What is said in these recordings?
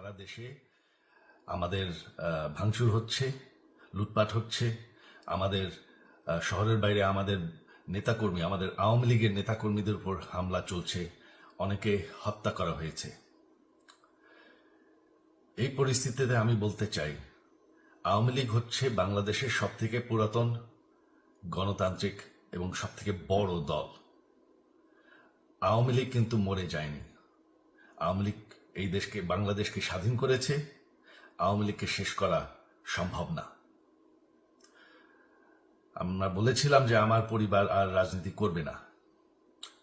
সারা দেশে আমাদের ভাঙচুর হচ্ছে, লুটপাট হচ্ছে, আমাদের শহরের বাইরে আমাদের নেতাকর্মী, আমাদের আওয়ামী লীগের নেতাকর্মীদের উপর হামলা চলছে, অনেকে হত্যা করা হয়েছে। এই পরিস্থিতিতে আমি বলতে চাই, আওয়ামী লীগ হচ্ছে বাংলাদেশের সবথেকে পুরাতন গণতান্ত্রিক এবং সবথেকে বড় দল। আওয়ামী লীগ কিন্তু মরে যায়নি। আওয়ামী লীগ এই দেশকে, বাংলাদেশকে স্বাধীন করেছে। আওয়ামী লীগকে শেষ করা সম্ভব না। আমরা বলেছিলাম যে আমার পরিবার আর রাজনীতি করবে না,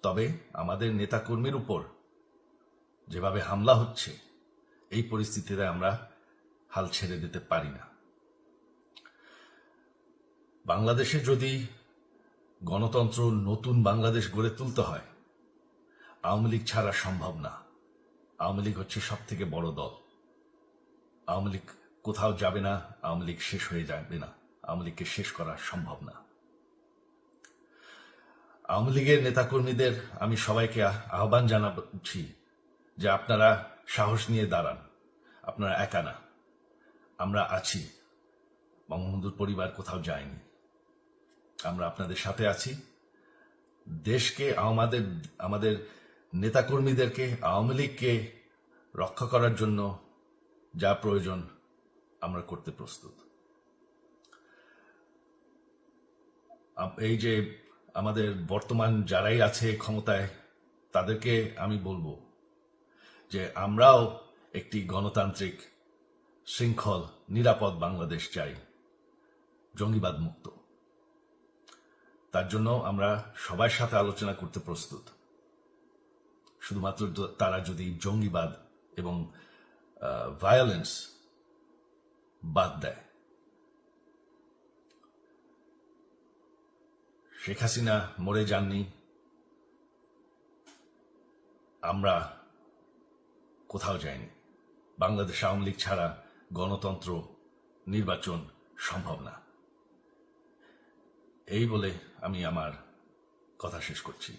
তবে আমাদের নেতাকর্মীর উপর যেভাবে হামলা হচ্ছে, এই পরিস্থিতিতে আমরা হাল ছেড়ে দিতে পারি না। বাংলাদেশে যদি গণতন্ত্র, নতুন বাংলাদেশ গড়ে তুলতে হয়, আওয়ামী লীগ ছাড়া সম্ভব না। আওয়ামী লীগ হচ্ছে সব থেকে বড় দল। আওয়ামী লীগ কোথাও যাবে না, আওয়ামী লীগ শেষ হয়ে যাবে না, আওয়ামী লীগকে শেষ করা সম্ভব না। আওয়ামী লীগের নেতাকর্মীদের আমি সবাইকে আহ্বান জানাচ্ছি যে আপনারা সাহস নিয়ে দাঁড়ান, আপনারা একা না, আমরা আছি। বঙ্গবন্ধুর পরিবার কোথাও যায়নি, আমরা আপনাদের সাথে আছি। দেশকে, আমাদের নেতাকর্মীদেরকে, আওয়ামী লীগকে রক্ষা করার জন্য যা প্রয়োজন আমরা করতে প্রস্তুত। এই যে আমাদের বর্তমান যারাই আছে ক্ষমতায়, তাদেরকে আমি বলবো যে আমরাও একটি গণতান্ত্রিক, শৃঙ্খল, নিরাপদ বাংলাদেশ চাই, জঙ্গিবাদ মুক্ত। তার জন্য আমরা সবার সাথে আলোচনা করতে প্রস্তুত, শুধুমাত্র তারা যদি জঙ্গিবাদ এবং ভায়োলেন্স বাদ দেয়। শেখ হাসিনা মরে যাননি, আমরা কোথাও যাইনি। বাংলাদেশ আওয়ামী লীগ ছাড়া গণতন্ত্র, নির্বাচন সম্ভব না। এই বলে আমি আমার কথা শেষ করছি।